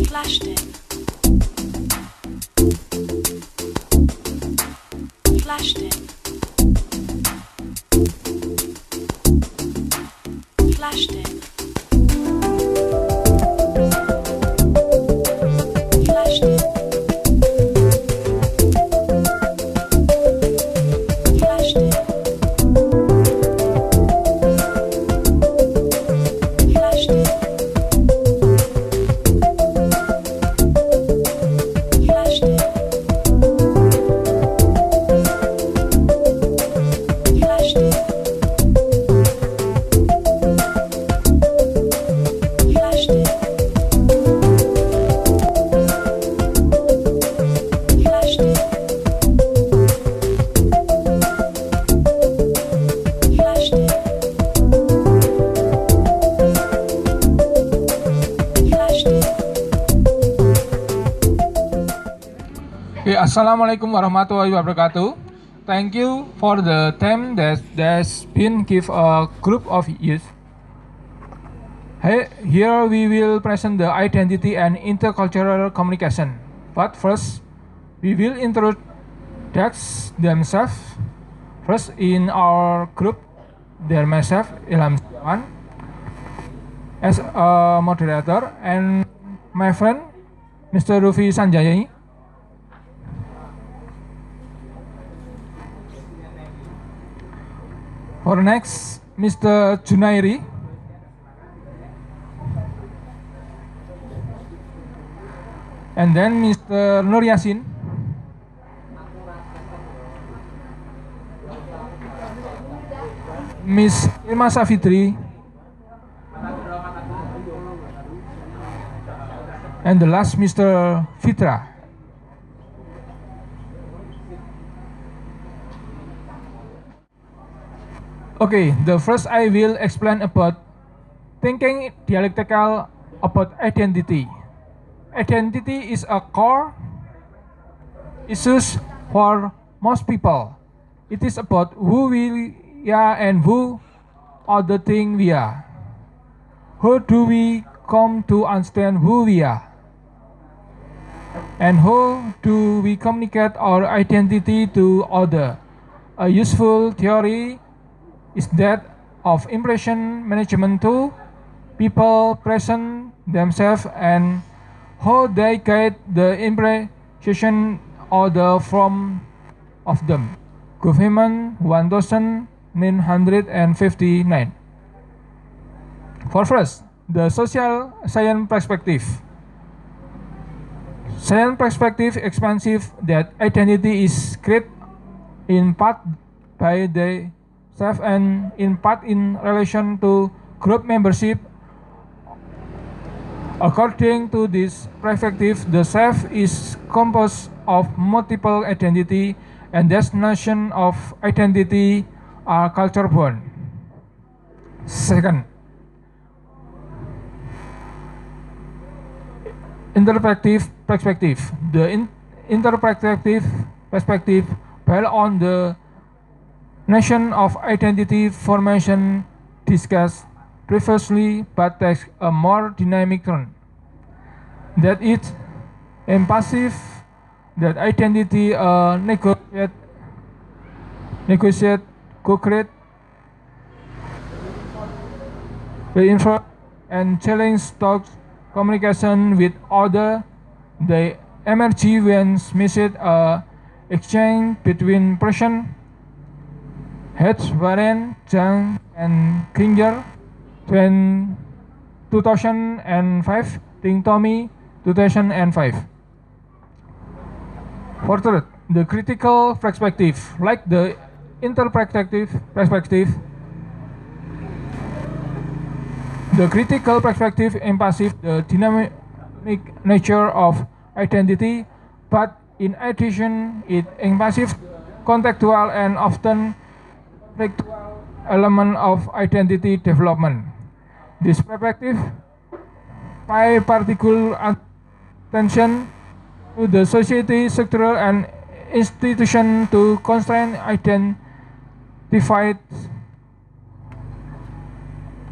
Flashed in. Flashed in. Flashed in. Flashed in. Flashed in. Flashed in. Flashed in. Flashed in. Flashed in. Flashed in. Flashed in. Flashed in. Okay, Assalamualaikum warahmatullahi wabarakatuh. Thank you for the time that's been give a group of youth. Here we will present the identity and intercultural communication. But first, we will introduce themselves. First in our group, there myself, Ilham Setiawan, as a moderator, and my friend, Mr. Rufi Sanjayani. For next, Mr. Junairi. And then Mr. Nur Yasin. Miss Irma Safitri. And the last, Mr. Fitra. Okay, the first I will explain about thinking dialectical about identity. Identity is a core issue for most people. It is about who we are and who are the thing we are. How do we come to understand who we are? And how do we communicate our identity to others? A useful theory is that of impression management too. People present themselves and how they get the impression or the form of them. Government 1959. For first, the social science perspective. Science perspective expansive that identity is created in part by the self and in part in relation to group membership. According to this perspective, the self is composed of multiple identity, and this notion of identity are culture born. Second, interpretive perspective. The interpretive perspective built on the notion of identity formation discussed previously, but takes a more dynamic turn. That it impassive, that identity negotiate, co-create, reinforce, and challenge talks communication with other. They emerge when message exchange between person. Hetz, Warren, Zhang, and Klinger, 2005, Ting Tommy, 2005. For third, the critical perspective, like the interpretative perspective. The critical perspective emphasizes the dynamic nature of identity, but in addition, it emphasizes contextual and often factual element of identity development. This perspective pay particular attention to the society, structural, and institution to constrain identified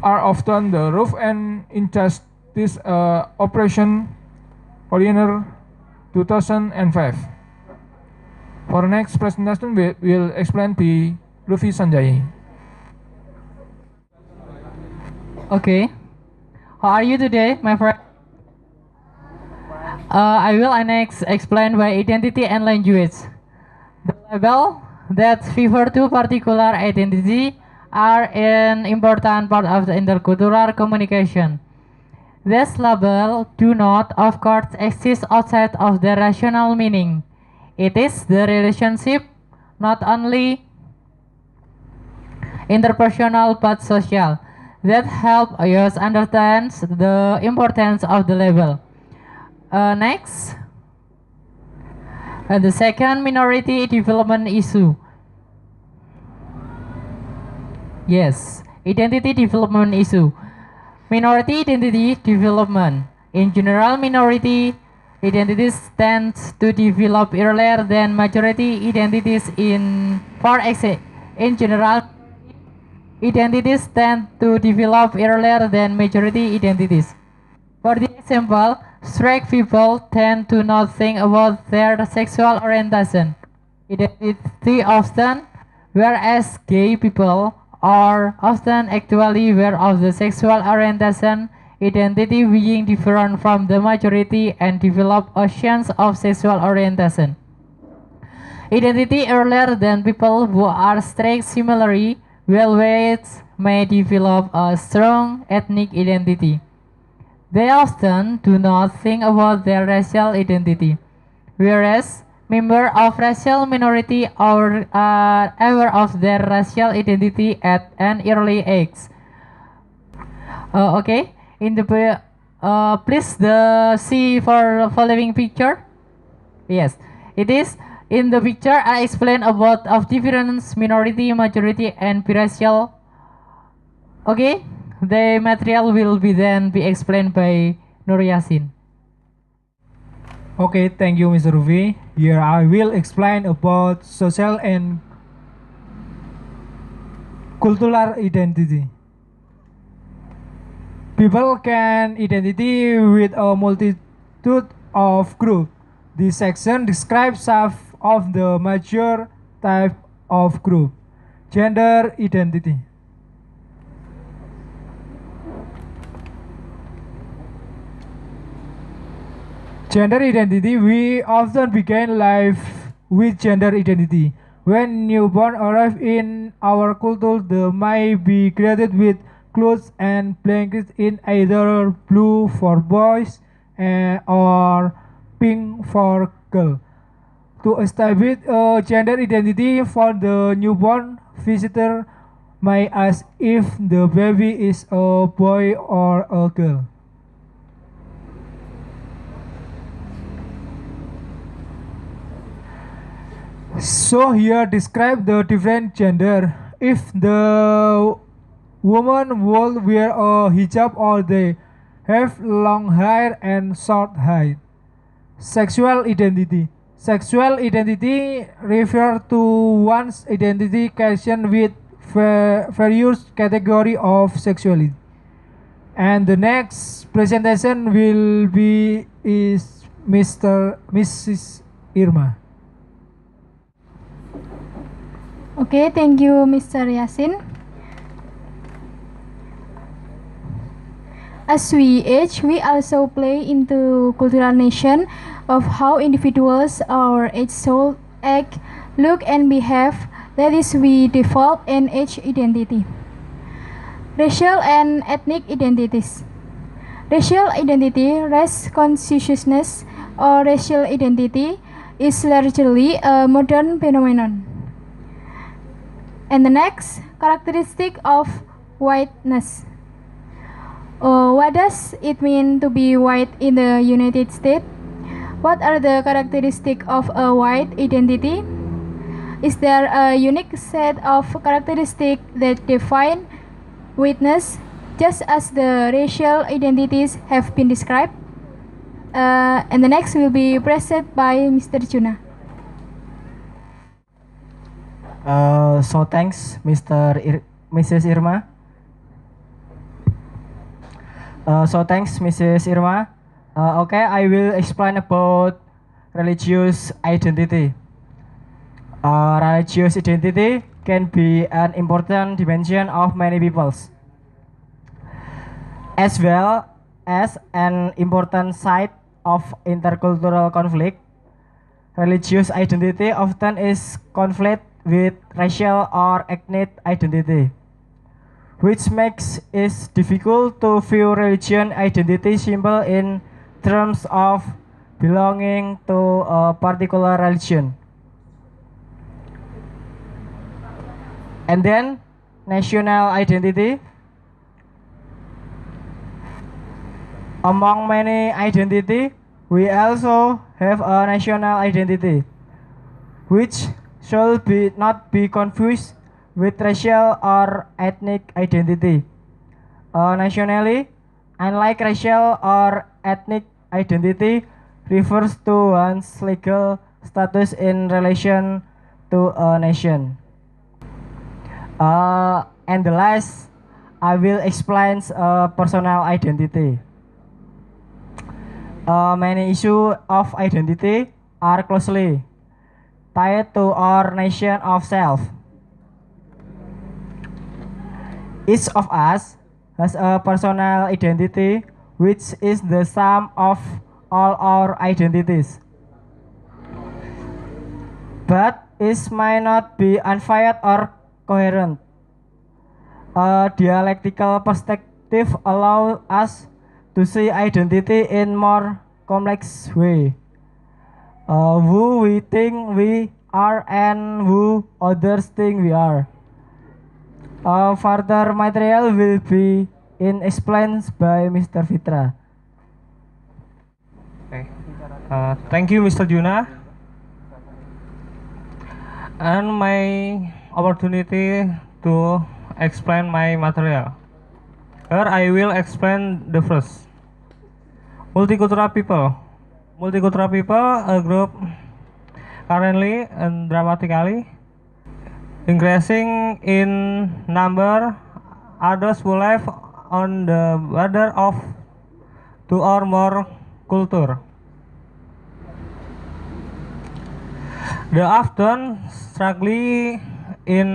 are often the roof and injustice Operation Pioneer 2005. For next presentation, we will explain by Luffy Sanjay. Okay. How are you today, my friend? I will next explain by identity and language. The label that refer to particular identity are an important part of the intercultural communication. These labels do not, of course, exist outside of the rational meaning. It is the relationship, not only interpersonal but social, that help us understand the importance of the label. Next, the second minority development issue. Yes, identity development issue. Minority identity development. In general, minority identities tend to develop earlier than majority identities. In general, identities tend to develop earlier than majority identities. For the example, straight people tend to not think about their sexual orientation identity often, whereas gay people are often actually aware of the sexual orientation identity being different from the majority and develop a sense of sexual orientation. Identity earlier than people who are straight. Similarly, well-weights may develop a strong ethnic identity. They often do not think about their racial identity, whereas members of racial minority are aware of their racial identity at an early age. Okay, in the please see for following picture. Yes, it is in the picture. I explain about of difference minority, majority, and biracial. Okay, the material will be then be explained by Nur Yasin. Okay, thank you, Mr. Rufi. Here I will explain about social and cultural identity. People can identity with a multitude of groups. This section describes some of the major type of group. Gender identity. Gender identity. We often begin life with gender identity. When newborn arrive in our culture, they may be greeted with clothes and blankets in either blue for boys or pink for girls. To establish a gender identity for the newborn, visitor may ask if the baby is a boy or a girl. So here describe the different gender. If the woman will wear a hijab or they have long hair and short hair. Sexual identity. Sexual identity refer to one's identification with various category of sexuality. And the next presentation will be is Mrs. Irma. Okay, thank you, Mr. Yasin. As we age, we also play into cultural nation of how individuals our age soul act, look and behave. That is, we develop an age identity. Racial and ethnic identities. Racial identity, race consciousness, or racial identity is largely a modern phenomenon. And the next characteristic of whiteness. What does it mean to be white in the United States? What are the characteristics of a white identity? Is there a unique set of characteristics that define whiteness, just as the racial identities have been described? And the next will be presented by Mr. Juna. So thanks, Mrs. Irma. So thanks, Mrs. Irma. Okay, I will explain about religious identity. Religious identity can be an important dimension of many peoples, as well as an important site of intercultural conflict. Religious identity often is conflict with racial or ethnic identity, which makes it difficult to view religion identity simple in terms of belonging to a particular religion. And then national identity. Among many identity, we also have a national identity, which should not be confused with racial or ethnic identity. Nationally, unlike racial or ethnic identity, refers to one's legal status in relation to a nation. And the last, I will explain personal identity. Many issues of identity are closely tied to our notion of self. Each of us has a personal identity, which is the sum of all our identities. But it might not be unfair or coherent. A dialectical perspective allows us to see identity in more complex way. Who we think we are and who others think we are. Further material will be explained by Mr. Fitra. Okay. Thank you, Mr. Juna. And my opportunity to explain my material. Here I will explain the first. Multicultural people. Multicultural people, a group currently and dramatically increasing in number. Others who live on the border of two or more culture. They often struggle in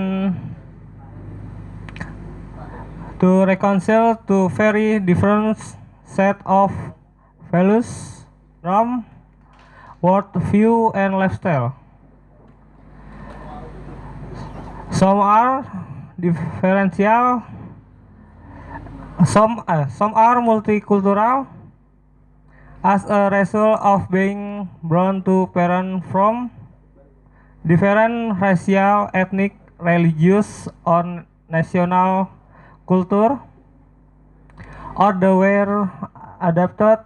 to reconcile two very different set of values, norm, worldview, and lifestyle. Some are differential, some are multicultural as a result of being born to parents from different racial, ethnic, religious, or national culture, or they were adapted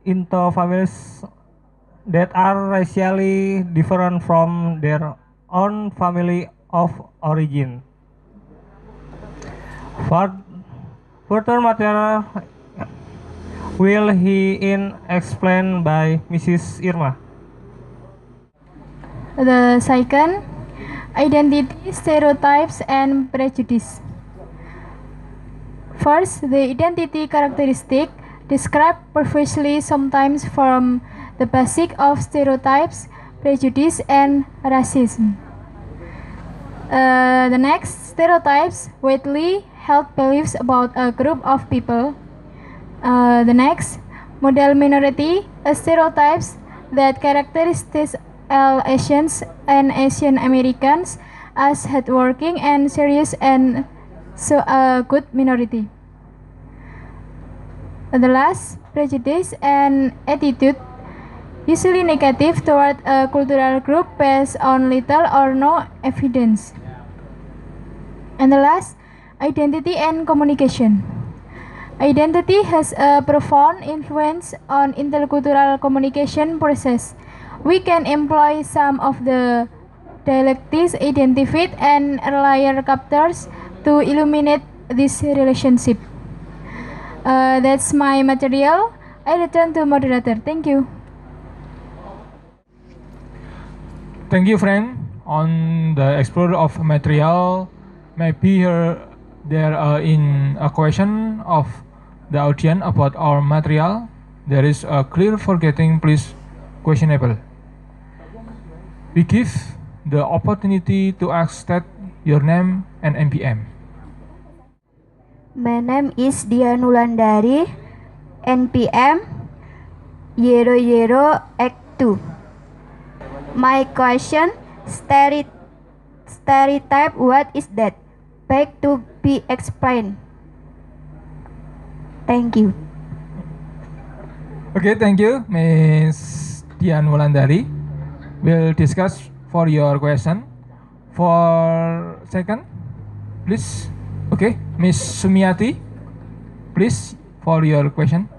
into families that are racially different from their own family of origin. Further material will he explained by Mrs. Irma. The second, identity, stereotypes, and prejudice. First, the identity characteristic described previously sometimes from the basic of stereotypes, prejudice, and racism. The next, stereotypes, widely held beliefs about a group of people. The next, model minority, stereotypes that characteristics all Asians and Asian Americans as hardworking and serious and so a good minority. The last, prejudice and attitude, usually negative toward a cultural group based on little or no evidence. And the last, identity and communication. Identity has a profound influence on intercultural communication process. We can employ some of the dialectics identified and earlier chapters to illuminate this relationship. That's my material. I return to moderator. Thank you. Thank you, friend. On the explore of material, maybe here there in a question of the audience about our material. There is a clear forgetting, please questionable. We give the opportunity to ask state your name and NPM. My name is Dian Wulandari, NPM 00X2. My question, stereotype, what is that? Beg to be explained. Thank you. Okay, thank you, Miss Dian Wulandari. We'll discuss for your question. For second, please. Okay, Miss Sumiati, please for your question.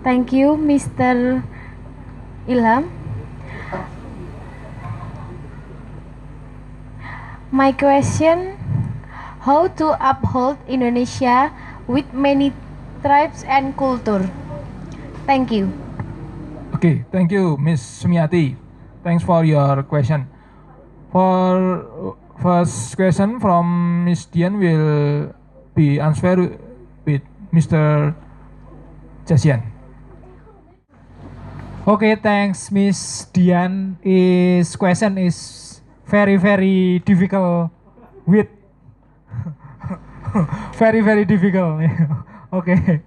Thank you, Mr. Ilham. My question, how to uphold Indonesia with many tribes and culture? Thank you. Okay, thank you, Miss Sumiati. Thanks for your question. For first question from Miss Dian will be answered with Mr. Jasian. Okay, thanks, Miss Dian. His question is very difficult with very difficult. Okay.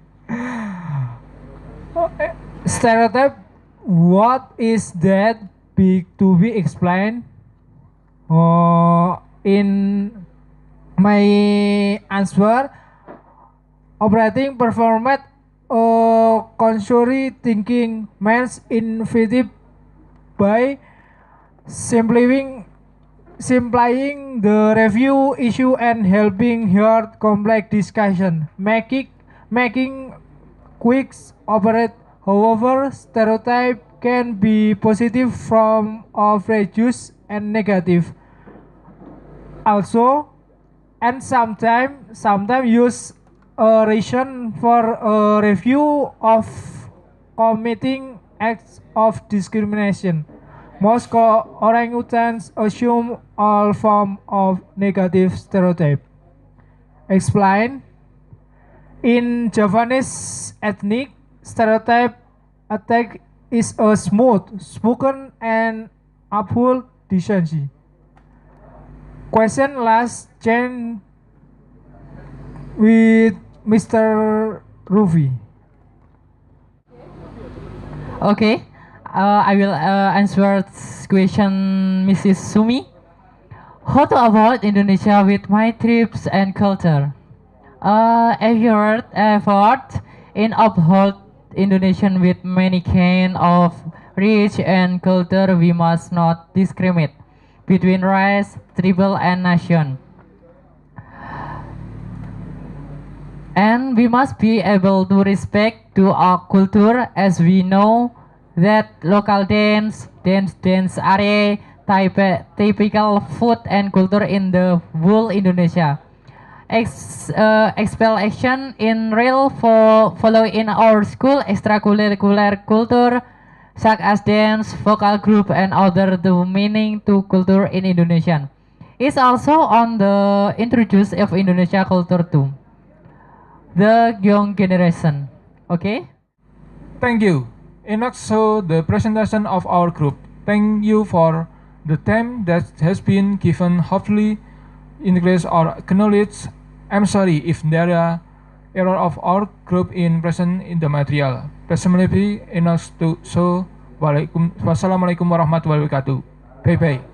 Stereotype. What is that? Big to be explained. In my answer, operating performat contrary thinking means innovative by simplifying the review issue and helping hear complex discussion, making quick operate. However, stereotype can be positive from outrageous and negative. Also, and sometimes use a reason for a review of committing acts of discrimination. Most orangutans assume all form of negative stereotype. Explain. In Javanese ethnic, stereotype attack is a smooth, spoken, and uphold decency. Question last change with Mr. Rufi. Okay, I will answer this question, Mrs. Sumi. How to avoid Indonesia with my trips and culture? Effort in uphold Indonesian with many kind of rich and culture. We must not discriminate between race, tribal, and nation. And we must be able to respect to our culture, as we know that local dance area, typical food and culture in the whole Indonesia. Expel action in real for follow in our school extracurricular culture such as dance, vocal group, and other the meaning to culture in Indonesian. It's also on the introduce of Indonesia culture too. The young generation. Okay? Thank you. In also the presentation of our group. Thank you for the time that has been given. Hopefully, English or acknowledge. I'm sorry if there are error of our group in present in the material. Presumably, in us to so. Wassalamualaikum warahmatullahi wabarakatuh. Bye bye.